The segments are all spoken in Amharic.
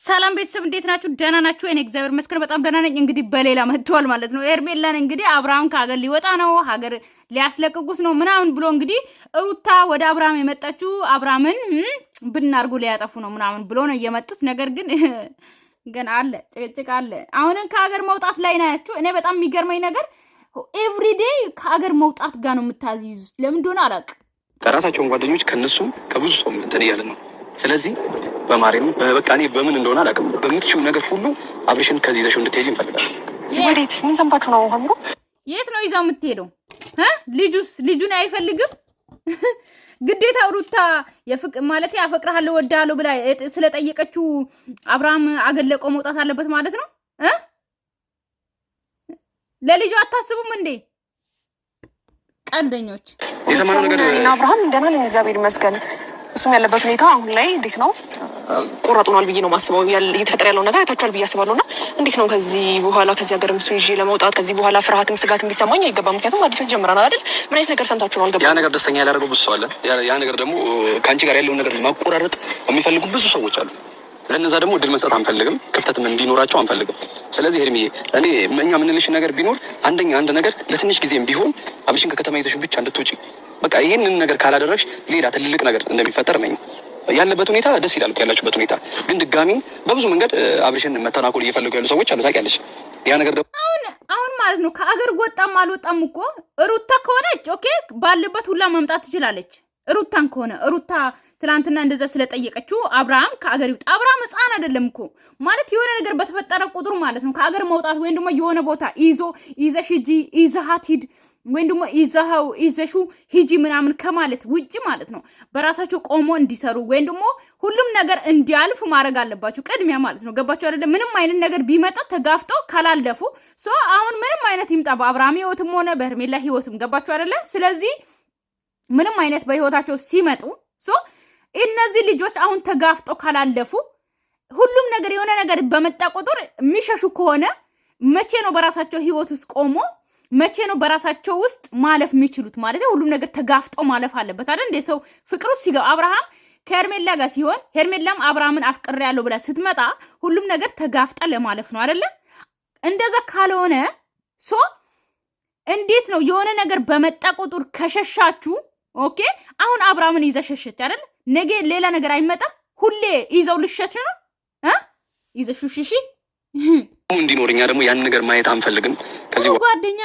ሰላም ቤተሰብ እንዴት ናችሁ? ደህና ናችሁ? እኔ እግዚአብሔር ይመስገን በጣም ደህና ነኝ። እንግዲህ በሌላ መጥቷል ማለት ነው። ሄርሜላን እንግዲህ አብርሃም ከሀገር ሊወጣ ነው፣ ሀገር ሊያስለቅቁት ነው ምናምን ብሎ እንግዲህ ሩታ ወደ አብርሃም የመጣችው አብርሃምን ብናርጉ ሊያጠፉ ነው ምናምን ብሎ ነው የመጡት። ነገር ግን ገና አለ ጭቅጭቅ አለ። አሁንም ከሀገር መውጣት ላይ ናችሁ። እኔ በጣም የሚገርመኝ ነገር ኤቭሪዴይ ከሀገር መውጣት ጋር ነው የምታዝዩት። ለምን እንደሆነ አላውቅም። ከራሳቸውን ጓደኞች ከነሱም ከብዙ ሰው እንትን እያለ ነው። ስለዚህ በማርያም በቃ እኔ በምን እንደሆነ አላውቅም። በምትችው ነገር ሁሉ አብርሽን ከዚህ ይዘሽው እንድትሄጂ እንፈልጋለን። ወዴት? ምን ሰምታችሁ ነው? ሀምሮ የት ነው ይዛው የምትሄደው? ልጁን አይፈልግም። ግዴታ ሩታ ማለት ያፈቅርሃለሁ ወዳለሁ ብላ ስለጠየቀችው አብርሃም አገለቆ መውጣት አለበት ማለት ነው። ለልጁ አታስቡም እንዴ? ቀልደኞች። የሰማነው ነገር አብርሃም እንደምን እግዚአብሔር ይመስገን እሱም ያለበት ሁኔታ አሁን ላይ እንዴት ነው? ቆራጡናል ብዬ ነው ማስበው። እየተፈጠረ ያለው ነገር አይታችኋል ብዬ አስባለሁ። እና እንዴት ነው ከዚህ በኋላ ከዚህ ሀገር እሱን ይዤ ለመውጣት ከዚህ በኋላ ፍርሃትም ስጋት እንዲሰማኝ አይገባም። ምክንያቱም አዲስ ቤት ጀምረናል አይደል? ምን አይነት ነገር ሰምታችሁ ነው? አልገባም። ያ ነገር ደስተኛ ያላደረገው ብዙ ሰው አለ። ያ ነገር ደግሞ ከአንቺ ጋር ያለውን ነገር ማቆራረጥ የሚፈልጉ ብዙ ሰዎች አሉ። ለነዛ ደግሞ እድል መስጠት አንፈልግም፣ ክፍተትም እንዲኖራቸው አንፈልግም። ስለዚህ ሄርሚዬ እኔ እኛ የምንልሽ ነገር ቢኖር አንድ ነገር ለትንሽ ጊዜም ቢሆን አብርሽን ከከተማ ይዘሽ ብቻ እንድትወጪ። በቃ ይሄንን ነገር ካላደረግሽ ሌላ ትልቅ ነገር እንደሚፈጠር ነኝ። ያለበት ሁኔታ ደስ ይላል ያላችሁበት ሁኔታ፣ ግን ድጋሚ በብዙ መንገድ አብርሽን መተናኮል እየፈለጉ ያሉ ሰዎች አሉ። ታውቂያለሽ። ያ ነገር ደግሞ አሁን ማለት ነው ከአገር ወጣም አልወጣም እኮ ሩታ ከሆነች ኦኬ፣ ባለበት ሁላ መምጣት ትችላለች። ሩታን ከሆነ ሩታ ትላንትና እንደዛ ስለጠየቀችው አብርሃም ከአገር ይውጣ። አብርሃም ሕፃን አይደለም እኮ ማለት የሆነ ነገር በተፈጠረ ቁጥር ማለት ነው ከአገር መውጣት ወይም ደግሞ የሆነ ቦታ ይዘሽ ሂጂ ይዘሃት ሂድ ወይም ደግሞ ይዘሹ ሂጂ ምናምን ከማለት ውጭ ማለት ነው በራሳቸው ቆሞ እንዲሰሩ ወይም ደግሞ ሁሉም ነገር እንዲያልፍ ማድረግ አለባቸው ቅድሚያ ማለት ነው። ገባቸው አይደለ? ምንም አይነት ነገር ቢመጣ ተጋፍጦ ካላለፉ አሁን ምንም አይነት ይምጣ በአብርሃም ህይወትም ሆነ በሄርሜላ ህይወትም ገባቸው አይደለ? ስለዚህ ምንም አይነት በህይወታቸው ሲመጡ እነዚህ ልጆች አሁን ተጋፍጦ ካላለፉ ሁሉም ነገር የሆነ ነገር በመጣ ቁጥር የሚሸሹ ከሆነ መቼ ነው በራሳቸው ህይወት ውስጥ ቆሞ መቼ ነው በራሳቸው ውስጥ ማለፍ የሚችሉት? ማለት ሁሉም ነገር ተጋፍጦ ማለፍ አለበት አይደል? እንደ ሰው ፍቅሩ ሲገባ አብርሃም ከሄርሜላ ጋር ሲሆን ሄርሜላም አብርሃምን አፍቅሬያለሁ ብላ ስትመጣ ሁሉም ነገር ተጋፍጣ ለማለፍ ነው አይደለ? እንደዛ ካልሆነ እንዴት ነው የሆነ ነገር በመጣ ቁጥር ከሸሻችሁ ኦኬ፣ አሁን አብርሃምን ይዘሸሸች አይደል? ነገ ሌላ ነገር አይመጣም። ሁሌ ይዘው ልሸች ነው ይዘሽሽሽ እንዲኖርኛ ደግሞ ያን ነገር ማየት አንፈልግም። ከዚህ ጓደኛ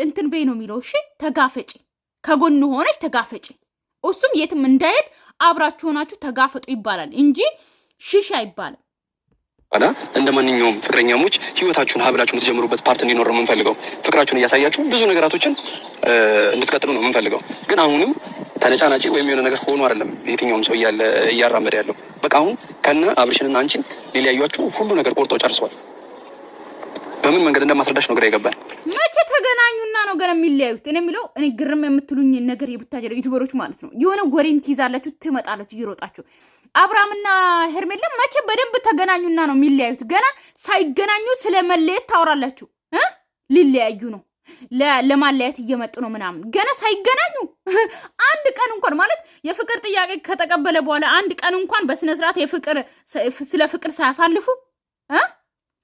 እንትን በይ ነው የሚለው። እሺ ተጋፈጪ፣ ከጎን ሆነች ተጋፈጪ። እሱም የትም እንዳይሄድ አብራችሁ ሆናችሁ ተጋፈጡ ይባላል እንጂ ሽሽ አይባልም። አላ እንደ ማንኛውም ፍቅረኛሞች ህይወታችሁን ሀብላችሁ የምትጀምሩበት ፓርት እንዲኖር ነው የምንፈልገው። ፍቅራችሁን እያሳያችሁ ብዙ ነገራቶችን እንድትቀጥሉ ነው የምንፈልገው። ግን አሁንም ተነጫናጭ ወይም የሆነ ነገር ሆኖ አይደለም የትኛውም ሰው እያራመደ ያለው። በቃ አሁን ከነ አብርሽንና አንቺን ሊለያዩአችሁ ሁሉ ነገር ቆርጦ ጨርሰዋል። በምን መንገድ እንደማስረዳሽ ነው ግራ ይገባል። መቼ ተገናኙና ነው ገና የሚለያዩት? እኔ የሚለው እኔ ግርም የምትሉኝ ነገር የቡታጀራ ዩቲዩበሮች ማለት ነው የሆነ ወሬን ትይዛላችሁ ትመጣላችሁ እየሮጣችሁ። አብርሃምና ሄርሜላ መቼ በደንብ ተገናኙና ነው የሚለያዩት? ገና ሳይገናኙ ስለመለየት ታወራላችሁ። ሊለያዩ ነው ለማለያየት እየመጡ ነው ምናምን። ገና ሳይገናኙ አንድ ቀን እንኳን ማለት የፍቅር ጥያቄ ከተቀበለ በኋላ አንድ ቀን እንኳን በስነ ስርዓት ስለ ፍቅር ሳያሳልፉ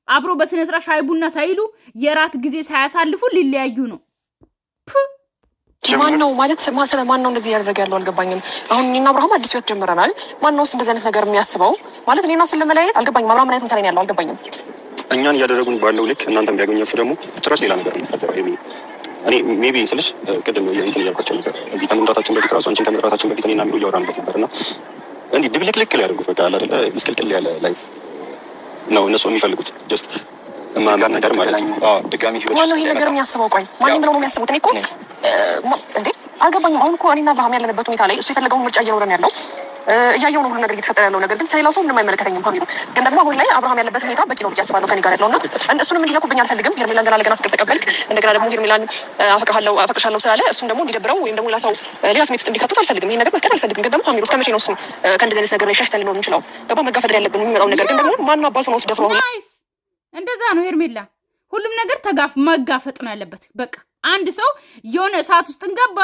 አብሮ በስነ ስርዓት ሻይ ቡና ሳይሉ የራት ጊዜ ሳያሳልፉ ሊለያዩ ነው። ማን ነው ማለት ማን ነው እንደዚህ ያደረገ ያለው አልገባኝም። አሁን እኔና አብርሃም አዲስ ህይወት ጀምረናል። ማን ነው እንደዚህ አይነት ነገር የሚያስበው? ማለት እኔና እሱን ለመለያየት አልገባኝም። አብርሃም ምን አይነት እንትን ያለው አልገባኝም። እኛን እያደረጉን ባለው ልክ እናንተም ቢያገኛችሁ ደግሞ ጭራሽ ሌላ ነገር የሚፈጠረው እኔ ሜቢ ስልሽ ቅድም እንትን እያልኳቸው ነበር። እዚህ ከመምጣታችን በፊት ራሱ አንቺን ከመምጣታችን በፊት እኔና ሚሩ እያወራንበት ነበር እና እንዲህ ድብልቅልቅ ሊያደርጉት በቃ አለ አይደለ ምስቅልቅል ያለ ላይፍ ነው እነሱ የሚፈልጉት። ጀስት ማን ነገር ማለት ነው። ድጋሚ ህይወት ማን ነው ይሄ ነገር የሚያስበው? ቆይ ማን ብለው ነው የሚያስቡት? እኔ እኮ እንዴ አልገባኝም። አሁን እኮ እኔና አብርሃም ያለንበት ሁኔታ ላይ እሱ የፈለገውን ምርጫ እየኖረን ያለው እያየው ነው ሁሉ ነገር እየተፈጠረ ያለው ነገር ግን ስለሌላው ሰው ምንም አይመለከተኝም። ሀሚሩ ግን ደግሞ አሁን ላይ አብርሃም ያለበት ሁኔታ በቂ ነው ብዬ አስባለሁ ከኔ ጋር ያለውና እሱንም እንዲነኩብኝ አልፈልግም። ሄርሜላን ገና ፍቅር ተቀበልክ እንደገና ደግሞ ሄርሜላን አፈቅርሻለሁ ስላለ እሱም ደግሞ እንዲደብረው ወይም ደግሞ ሌላ ስሜት ውስጥ እንዲከቱት አልፈልግም። ይሄን ነገር መልቀቅ አልፈልግም። ግን ደግሞ ሀሚሩ እስከ መቼ ነው እሱ ከእንደዚህ አይነት ነገር ላይ ሸሽተን ልኖር የምንችለው? ገባ መጋፈጥ ያለብን የሚመጣው ነገር ግን ደግሞ ማን አባቱ ነው ደፍሮ እንደዛ ነው። ሄርሜላ ሁሉም ነገር መጋፈጥ ነው ያለበት። በቃ አንድ ሰው የሆነ እሳት ውስጥ እንገባ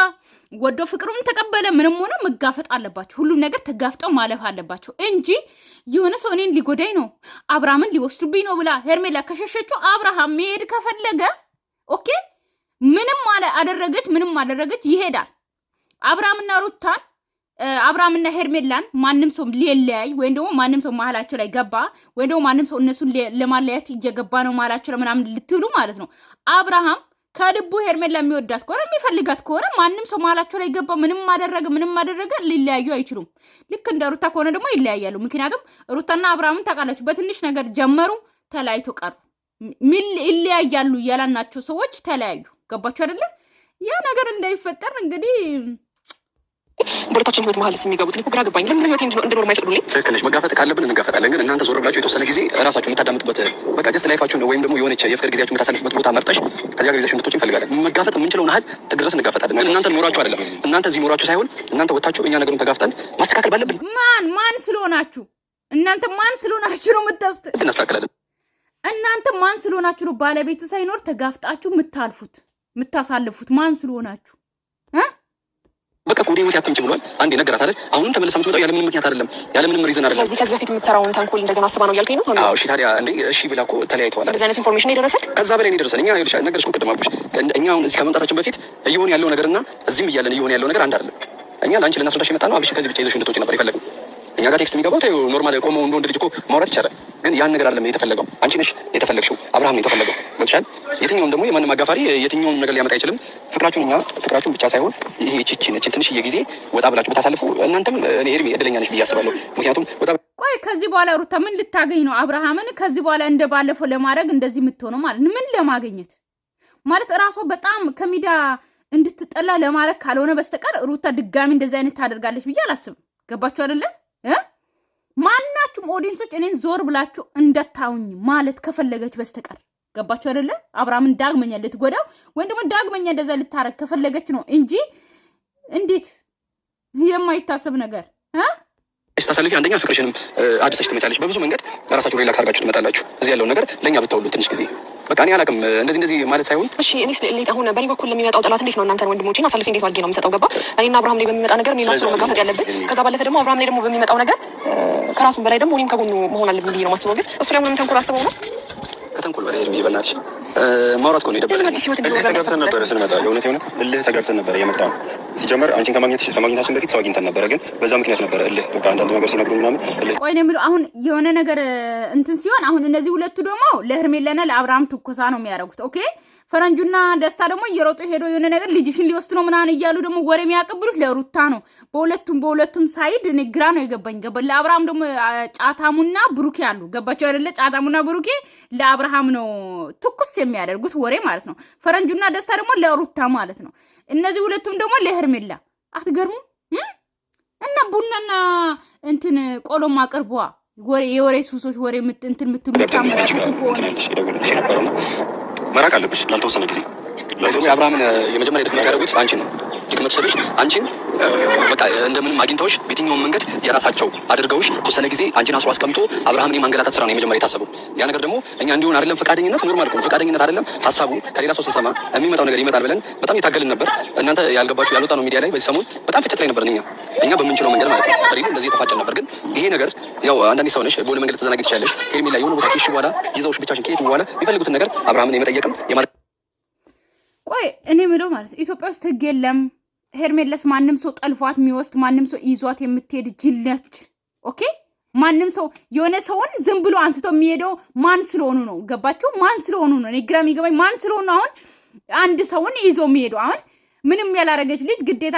ወዶ ፍቅሩን ተቀበለ ምንም ሆነ መጋፈጥ አለባቸው። ሁሉም ነገር ተጋፍጠው ማለፍ አለባቸው እንጂ የሆነ ሰው እኔን ሊጎዳኝ ነው አብርሃምን ሊወስዱብኝ ነው ብላ ሄርሜላ ከሸሸችው አብርሃም መሄድ ከፈለገ ኦኬ ምንም አደረገች ይሄዳል። አብርሃምና ሩታን አብርሃምና ሄርሜላን ማንም ሰው ሊለያይ ወይም ደግሞ ማንም ሰው መሀላቸው ላይ ገባ ወይም ደግሞ ማንም ሰው እነሱን ለማለያየት እየገባ ነው መሀላቸው ላይ ምናምን ልትሉ ማለት ነው። አብርሃም ከልቡ ሄርሜላ የሚወዳት ከሆነ የሚፈልጋት ከሆነ ማንም ሰው መሀላቸው ላይ ገባ ምንም አደረገ ሊለያዩ አይችሉም። ልክ እንደ ሩታ ከሆነ ደግሞ ይለያያሉ። ምክንያቱም ሩታና አብርሃምን ታውቃላችሁ በትንሽ ነገር ጀመሩ ተለያይቶ ቀሩ። ይለያያሉ ያላናቸው ሰዎች ተለያዩ። ገባችሁ አይደለ? ያ ነገር እንዳይፈጠር እንግዲህ በሁለታችን ህይወት መሀል የሚገቡት ግራ ገባኝ። ለምን ህይወት እንድኖር የማይፈቅዱልኝ? ትክክል ነሽ። መጋፈጥ ካለብን እንጋፈጣለን። ግን እናንተ ዞር ብላችሁ የተወሰነ ጊዜ ራሳችሁ የምታዳምጡበት በቃ ጀስት ላይፋችሁን ወይም ደግሞ የሆነች የፍቅር ጊዜያችሁ የምታሳልፉበት ቦታ መርጠሽ ከዚያ ጋር ጊዜያችሁ እንድትወጪ እንፈልጋለን። መጋፈጥ የምንችለውን ያህል ጥግ ድረስ እንጋፈጣለን። ግን እናንተ ኖራችሁ አይደለም። እናንተ እዚህ ኖራችሁ ሳይሆን እናንተ ወጣችሁ እኛ ነገሩን ተጋፍጠን ማስተካከል ባለብን ማን ስለሆናችሁ እናንተ ማን ስለሆናችሁ ነው እናስተካክላለን። እናንተ ማን ስለሆናችሁ ነው ባለቤቱ ሳይኖር ተጋፍጣችሁ የምታሳልፉት ማን ስለሆናችሁ በቃ ወደ ህይወት ያትምጭ ብሏል። አንዴ ነገራት አይደል? አሁንም ተመልሳ የምትመጣው ያለ ምንም ምክንያት አይደለም፣ ያለ ምንም ሪዝን አይደለም። ስለዚህ ከዚህ በፊት የምትሰራውን ተንኮል እንደገና አስባ ነው እያልከኝ ነው? አዎ። እሺ ታዲያ እንዴ እሺ ብላ እኮ ተለያይተዋል። እንደዚህ አይነት ኢንፎርሜሽን የደረሰን ከዛ በላይ ነው የደረሰን። እኛ ይልሻ ነገርሽ እኮ ቅድም አልኩሽ። እኛ አሁን እዚህ ከመምጣታችን በፊት እየሆነ ያለው ነገርና እዚህም እያለን እየሆነ ያለው ነገር አንድ አይደለም። እኛ ለአንቺ ልናስረዳሽ የመጣ ነው። አብሽ ከዚህ ብቻ ይዘሽ እንድትወጪ ነበር የፈለግነው። እኛ ጋር ቴክስት የሚገባው ተይው ኖርማል ቆመው እንደ ወንድ ልጅ እኮ ማውራት ይቻላል። ግን ያን ነገር አይደለም የተፈለገው። አንቺ ነሽ የተፈለግሽው፣ አብርሃም ነው የተፈለገው። ገብቶሻል? የትኛውም ደግሞ የማንም አጋፋሪ የትኛውም ነገር ሊያመጣ አይችልም። ፍቅራችሁን ብቻ ሳይሆን ይሄ ነች ትንሽዬ ጊዜ ወጣ ብላችሁ ብታሳልፉ እናንተም እኔ ሄርሜ እድለኛ ነሽ ብዬ አስባለሁ። ምክንያቱም ቆይ ከዚህ በኋላ ሩታ ምን ልታገኝ ነው? አብርሃምን ከዚህ በኋላ እንደባለፈው ለማድረግ እንደዚህ የምትሆነው ማለት ምን ለማግኘት ማለት እራሷ በጣም ከሚዲያ እንድትጠላ ለማድረግ ካልሆነ በስተቀር ሩታ ድጋሚ እንደዚህ አይነት ታደርጋለች ብዬ አላስብም። ገባችሁ አይደለ? ማናችሁም ኦዲየንሶች እኔን ዞር ብላችሁ እንደታውኝ ማለት ከፈለገች በስተቀር ገባችሁ አይደለ? አብርሃምን ዳግመኛ ልትጎዳው ወይም ደግሞ ዳግመኛ እንደዛ ልታረግ ከፈለገች ነው እንጂ እንዴት የማይታሰብ ነገር ስታሳልፊ አንደኛ ፍቅርሽንም አድሰሽ ትመጫለሽ። በብዙ መንገድ ራሳችሁ ሪላክስ አድርጋችሁ ትመጣላችሁ። እዚህ ያለው ነገር ለእኛ ብታውሉ ትንሽ ጊዜ በቃ እኔ አላውቅም እንደዚህ ማለት ሳይሆን እሺ። እኔስ አሁን በእኔ በኩል ለሚመጣው ጠላት እንዴት ነው እናንተን ወንድሞቼን አሳልፌ እንዴት አድርጌ ነው የምሰጠው? ገባ? እኔና አብርሃም ላይ በሚመጣ ነገር እኔና እሱ መጋፈጥ ያለብን። ከዛ ባለፈ ደግሞ አብርሃም ላይ ደግሞ በሚመጣው ነገር ከራሱም በላይ ደግሞ እኔም ከጎኑ መሆን አለብን ብዬ ነው የማስበው። ግን እሱ ላይ ምንም ተንኮል አስበው ነው ከተንኮል በላይ ሄድሜ በእናትሽ ማውራት እኮ ነው የደበረኝ። ተጋብተን ነበረ ስንመጣ የእውነት እልህ ተጋብተን ነበረ የመጣው። ሲጀመር አንቺን ከማግኘታችን በፊት ሰው አግኝተን ነበረ፣ ግን በዛ ምክንያት ነበረ እልህ በቃ አንዳንድ ነገር ሲነግሩ ምናምን እልህ። ቆይ ነው የሚለው አሁን የሆነ ነገር እንትን ሲሆን አሁን እነዚህ ሁለቱ ደግሞ ለሄርሜላና ለአብርሃም ትኮሳ ነው የሚያደርጉት። ኦኬ ፈረንጁና ደስታ ደግሞ እየሮጡ ሄዶ የሆነ ነገር ልጅሽን ሊወስድ ነው ምናምን እያሉ ደግሞ ወሬ የሚያቀብሉት ለሩታ ነው። በሁለቱም ሳይድ እኔ ግራ ነው የገባኝ። ለአብርሃም ደግሞ ጫታሙና ብሩኬ አሉ። ገባቸው አይደለ? ጫታሙና ብሩኬ ለአብርሃም ነው ትኩስ የሚያደርጉት ወሬ ማለት ነው። ፈረንጁና ደስታ ደግሞ ለሩታ ማለት ነው። እነዚህ ሁለቱም ደግሞ ለሄርሜላ አትገርሙም? እና ቡናና እንትን ቆሎም አቅርቧ የወሬ ሱሶች ወሬ እንትን የምትሉ መራቅ አለብሽ ላልተወሰነ ጊዜ። አብርሃምን የመጀመሪያ ድክመት ያደረጉት አንቺ ነው። ድክመት ሰብሽ አንቺን በቃ እንደምንም አግኝተውሽ በየትኛውም መንገድ የራሳቸው አድርገውሽ ተወሰነ ጊዜ አንቺን አስሮ አስቀምጦ አብርሃምን የማንገላታት ስራ ነው የመጀመሪያ የታሰበው። ያ ነገር ደግሞ እኛ እንዲሆን አይደለም ፈቃደኝነት ኖርማል ነው። ፈቃደኝነት አይደለም ሀሳቡ ከሌላ ሰው ስንሰማ የሚመጣው ነገር ይመጣል ብለን በጣም የታገልን ነበር። እናንተ ያልገባችሁ ያልወጣ ነው ሚዲያ ላይ በዚህ ሰሞን በጣም ፍጭት ላይ ነበር። እኛ በምንችለው መንገድ ማለት ነው ሪል እንደዚህ የተፋጨን ነበር። ግን ይሄ ነገር ያው አንዳንድ ሰው ነሽ በሆነ መንገድ ተዘናጊ ትችላለሽ። ሄርሜላ የሆነ ቦታ ከሽ በኋላ ይዘውሽ ብቻሽን ከሄዱ በኋላ የሚፈልጉትን ነገር አብርሃምን የመጠየቅም ቆይ እኔ ምለው ማለት ኢትዮጵያ ውስጥ ህግ የለም። ሄርሜላስ ማንም ሰው ጠልፏት የሚወስድ ማንም ሰው ይዟት የምትሄድ ጅል ነች። ኦኬ ማንም ሰው የሆነ ሰውን ዝም ብሎ አንስቶ የሚሄደው ማን ስለሆኑ ነው? ገባችሁ? ማን ስለሆኑ ነው? እኔ ግራ የሚገባኝ ማን ስለሆኑ አሁን አንድ ሰውን ይዞ የሚሄደው አሁን ምንም ያላረገች ልጅ ግዴታ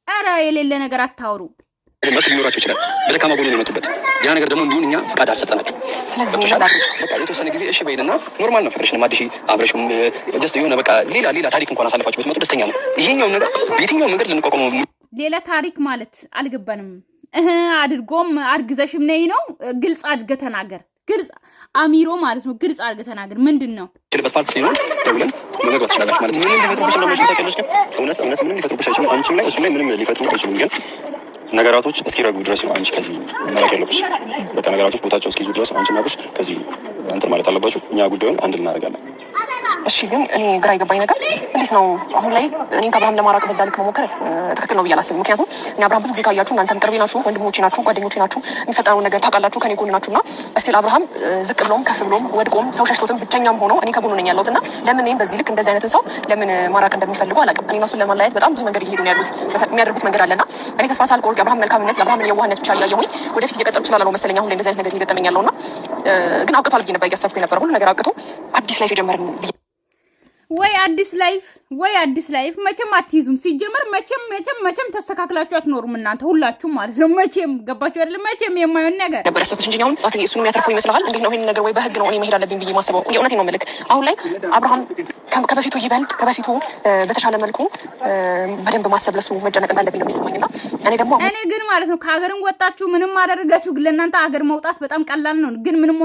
ኧረ የሌለ ነገር አታውሩ። መብት ሊኖራቸው ይችላል። በደካማ ጎን ነው የመጡበት። ያ ነገር ደግሞ እንዲሁን እኛ ፍቃድ አልሰጠናቸው። ስለዚህ በቃ የተወሰነ ጊዜ እሺ በይልና ኖርማል ነው ፍቅርሽን ማድሽ አብረሽም ጀስት የሆነ በቃ ሌላ ታሪክ እንኳን አሳልፋችሁ ብትመጡ ደስተኛ ነው። ይሄኛው ነገር በየትኛው መንገድ ልንቋቋመው ሌላ ታሪክ ማለት አልገባንም። አድርጎም አርግዘሽም ነይ ነው ግልጽ አድርገህ ተናገር። ግልጽ አሚሮ ማለት ነው። ግልጽ አድርገህ ተናገር። ምንድነው ችልበት ፓርት ሲሆን ደውለን መግባት ትችላላችሁ ማለት ነው። ምንም ሊፈጥሩብሽ እንደማይችሉ ታውቂያለሽ። እውነት ምንም ሊፈጥሩብሽ አይችሉም። አንቺም ላይ እሱም ላይ ምንም ሊፈጥሩ አይችሉም። ግን ነገራቶች እስኪረጉ ድረስ ነው አንቺ ከዚህ መራቅ ያለብሽ። በቃ ነገራቶች ቦታቸው እስኪይዙ ድረስ አንቺ እና ብሽ ከዚህ እንትን ማለት አለባችሁ። እኛ ጉዳዩን አንድ ልናደርጋለን። እሺ ግን እኔ ግራ የገባኝ ነገር እንዴት ነው አሁን ላይ እኔን ከአብርሃም ለማራቅ በዛ ልክ መሞከር ትክክል ነው ብዬ አላስብም። ምክንያቱም እኔ አብርሃም ብዙ ጊዜ ካያችሁ እናንተም ቅርቤ ናችሁ፣ ወንድሞቼ ናችሁ፣ ጓደኞቼ ናችሁ፣ የሚፈጠረውን ነገር ታውቃላችሁ፣ ከኔ ጎን ናችሁና እስቲል አብርሃም ዝቅ ብሎም ከፍ ብሎም ወድቆም ሰው ሸሽቶትም ብቸኛም ሆኖ እኔ ከጎኑ ነኝ ያለሁትና ለምን እኔም በዚህ ልክ እንደዚህ አይነት ሰው ለምን ማራቅ እንደሚፈልጉ አላውቅም። እኔ እሱን ለማለያየት በጣም ብዙ መንገድ እየሄዱ ነው ያሉት፣ የሚያደርጉት መንገድ አለና እኔ ተስፋ ሳልቆርጥ የአብርሃም መልካምነት የአብርሃምን የዋህነት ብቻ እያየሁኝ ወደፊት እየቀጠሉ ስላለ ነው መሰለኝ አሁን ላይ እንደዚህ አይነት ነገር እየገጠመኝ ያለውና ግን አውቅቷል ብዬ ነበር እያሰብኩኝ ነበር። ሁሉ ነገር አውቅቶ አዲስ ላይፍ የጀመርን ወይ አዲስ ላይፍ መቼም አትይዙም። ሲጀመር መቼም ተስተካክላችሁ አትኖሩም እናንተ ሁላችሁም ማለት ነው። መቼም ገባችሁ አይደል? መቼም የማይሆን ነገር ነበር ያሰብኩት እንጂ አሁን እሱን የሚያተርፈው ይመስልሃል? እንዴት ነው ይሄን ነገር ወይ በህግ ነው እኔ መሄድ አለብኝ ብዬ ማስበው? የእውነቴን ነው የምልክ። አሁን ላይ አብርሃም ከበፊቱ ይበልጥ ከበፊቱ በተሻለ መልኩ በደንብ ማሰብ ለሱ መጨነቅ እንዳለብኝ ነው የሚሰማኝና እኔ ግን ማለት ነው ከሀገርን ወጣችሁ ምንም አደረጋችሁ ለእናንተ ሀገር መውጣት በጣም ቀላል ነው። ግን ምንም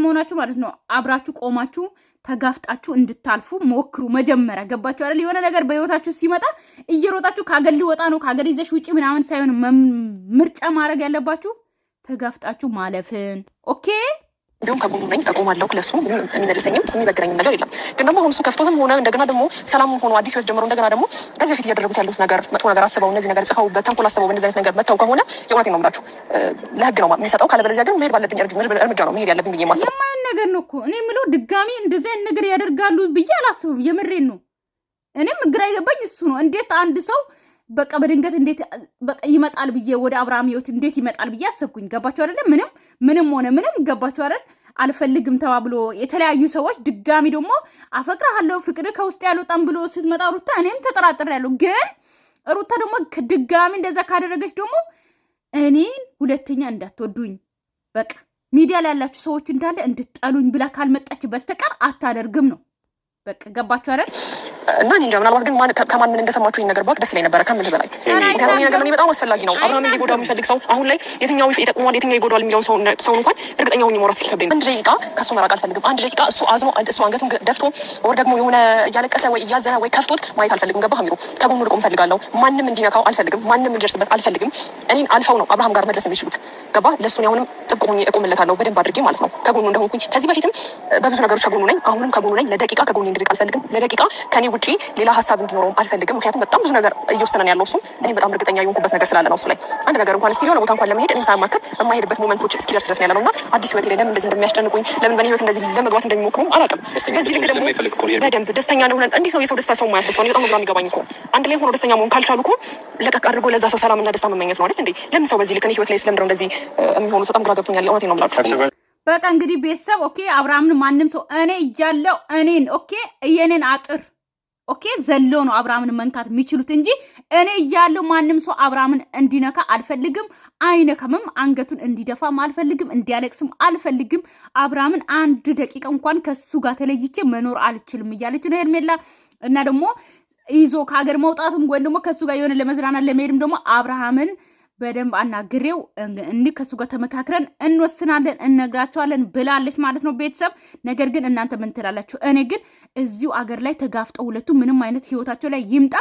ሆናችሁ ማለት ነው አብራችሁ ቆማችሁ ተጋፍጣችሁ እንድታልፉ ሞክሩ። መጀመሪያ ገባችሁ አይደል? የሆነ ነገር በህይወታችሁ ሲመጣ እየሮጣችሁ ከሀገር ሊወጣ ነው ከሀገር ይዘሽ ውጪ ምናምን ሳይሆን ምርጫ ማድረግ ያለባችሁ ተጋፍጣችሁ ማለፍን። ኦኬ እንዲሁም ከጎኑ ነኝ፣ እቆማለሁ። ለሱ የሚመልሰኝም የሚበግረኝም ነገር የለም። ግን ደግሞ አሁን እሱ ከፍቶትም ሆነ እንደገና ደግሞ ሰላሙም ሆኖ አዲስ ህይወት ጀምሮ እንደገና ደግሞ ከዚህ በፊት እያደረጉት ያሉት ነገር መጥፎ ነገር አስበው እነዚህ ነገር ጽፈውበት ተንኮል አስበው በእንደዚህ አይነት ነገር መተው ከሆነ የእውነቴን ነው የምላችሁ ለህግ ነው የሚሰጠው። ካለበለዚያ ግን መሄድ ባለብኝ እርምጃ ነው መሄድ ያለብኝ ብዬ የማስበው። የማይሆን ነገር ነው እኮ እኔ የምለው ድጋሚ እንደዚህ አይነት ነገር ያደርጋሉ ብዬ አላስብም። የምሬን ነው። እኔም ግራ የገባኝ እሱ ነው። እንዴት አንድ ሰው በቃ በድንገት እንዴት በቃ ይመጣል ብዬ ወደ አብርሃም ህይወት እንዴት ይመጣል ብዬ አሰብኩኝ። ገባችሁ አይደለ? ምንም ሆነ ምንም ገባችሁ አይደል? አልፈልግም ተባብሎ የተለያዩ ሰዎች ድጋሚ ደግሞ አፈቅርሃለሁ ፍቅር ከውስጥ ያልወጣም ብሎ ስትመጣ ሩታ እኔም ተጠራጥሬያለሁ። ግን ሩታ ደግሞ ድጋሚ እንደዛ ካደረገች ደግሞ እኔን ሁለተኛ እንዳትወዱኝ በቃ ሚዲያ ላይ ያላችሁ ሰዎች እንዳለ እንድትጠሉኝ ብላ ካልመጣች በስተቀር አታደርግም ነው በቃ። ገባችሁ አይደል? እና እንጃ ምናልባት ግን ከማን ምን እንደሰማችሁ ይሄን ነገር ባክ ደስ ላይ ነበረ ከምልህ በላይ። ምክንያቱም ይሄ ነገር እኔ በጣም አስፈላጊ ነው። አብርሃም ሊጎዳው የሚፈልግ ሰው አሁን ላይ የትኛው ይጠቅመዋል የትኛው ይጎዳዋል የሚለው ሰው እንኳን እርግጠኛ ሆኜ ማውራት ሲከብደኝ አንድ ደቂቃ ከሱ መራቅ አልፈልግም። አንድ ደቂቃ እሱ አዝኖ እሱ አንገቱን ደፍቶ ወር ደግሞ የሆነ እያለቀሰ ወይ እያዘነ ወይ ከፍቶት ማየት አልፈልግም። ገባህ አሚሮ? ከጎኑ ልቆም እፈልጋለሁ። ማንም እንዲነካው አልፈልግም። ማንም እንዲደርስበት አልፈልግም። እኔን አልፈው ነው አብርሃም ጋር መድረስ የሚችሉት። ገባህ? ለሱ ነው አሁንም ጥብቅ ሆኜ እቆምለታለሁ በደንብ አድርጌ ማለት ነው። ከጎኑ እንደሆንኩኝ ከዚህ በፊትም በብዙ ነገሮች ከጎኑ ነኝ። አሁንም ከጎኑ ነኝ። ለደቂቃ ከጎኑ እንድርቅ አልፈልግም። ለደቂቃ ከኔ ውጪ ሌላ ሀሳብ እንዲኖረው አልፈልግም። ምክንያቱም በጣም ብዙ ነገር እየወሰነን ያለው እሱ እኔ በጣም እርግጠኛ የሆንኩበት ነገር ስላለ ነው። እሱ ላይ አንድ ነገር እንኳን እስቲ የሆነ ቦታ እንኳን ለመሄድ እኔ ሳማክር የማይሄድበት ሞመንቶች እስኪደርስ ድረስ ነው ያለነውና አዲስ ህይወት ላይ ለምን እንደዚህ እንደሚያስጨንቁኝ ለምን በኔ ህይወት እንደዚህ ለመግባት እንደሚሞክሩ አላውቅም። በዚህ ልክ ደግሞ በደንብ ደስተኛ እንደሆነ እንዴት ነው የሰው ደስታ ሰው የማያስደስተው? እኔ በጣም ነው የሚገባኝ እኮ አንድ ላይ ሆኖ ደስተኛ መሆን ካልቻሉ እኮ ለቀቅ አድርጎ ለዛ ሰው ሰላምና ደስታ መመኘት ነው አይደል እንዴ? ለምን ሰው በዚህ ልክ እኔ ህይወት ላይ ስለምንድነው እንደዚህ የሚሆኑት? በጣም ግራ ገብቶኛል። እውነቴን ነው የምላችሁ። በቃ እንግዲህ ቤተሰብ ኦኬ፣ አብርሃምን ማንም ሰው እኔ እያለው እኔን ኦኬ የኔን አጥር ኦኬ ዘሎ ነው አብርሃምን መንካት የሚችሉት እንጂ እኔ እያለው ማንም ሰው አብርሃምን እንዲነካ አልፈልግም። አይነካምም። አንገቱን እንዲደፋም አልፈልግም። እንዲያለቅስም አልፈልግም። አብርሃምን አንድ ደቂቃ እንኳን ከሱ ጋር ተለይቼ መኖር አልችልም እያለች ነው ሄርሜላ። እና ደግሞ ይዞ ከሀገር መውጣትም ወይ ደግሞ ከሱ ጋር የሆነ ለመዝናናት ለመሄድም ደግሞ አብርሃምን በደንብ አናግሬው እንዲህ ከሱ ጋር ተመካክረን እንወስናለን እነግራቸዋለን ብላለች ማለት ነው ቤተሰብ። ነገር ግን እናንተ ምን ትላላችሁ? እኔ ግን እዚሁ አገር ላይ ተጋፍጠው ሁለቱ ምንም አይነት ህይወታቸው ላይ ይምጣ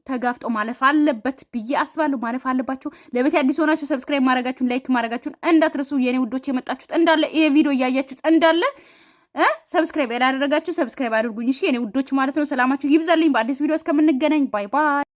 ተጋፍጠው ማለፍ አለበት ብዬ አስባለሁ። ማለፍ አለባቸው። ለቤት አዲስ ሆናችሁ ሰብስክራይብ ማድረጋችሁን ላይክ ማድረጋችሁን እንዳትረሱ። የኔ ውዶች የመጣችሁት እንዳለ ይሄ ቪዲዮ እያያችሁት እንዳለ ሰብስክራይብ ያላደረጋችሁ ሰብስክራይብ አድርጉኝ እሺ የኔ ውዶች ማለት ነው። ሰላማችሁ ይብዛልኝ። በአዲስ ቪዲዮ እስከምንገናኝ ባይ ባይ።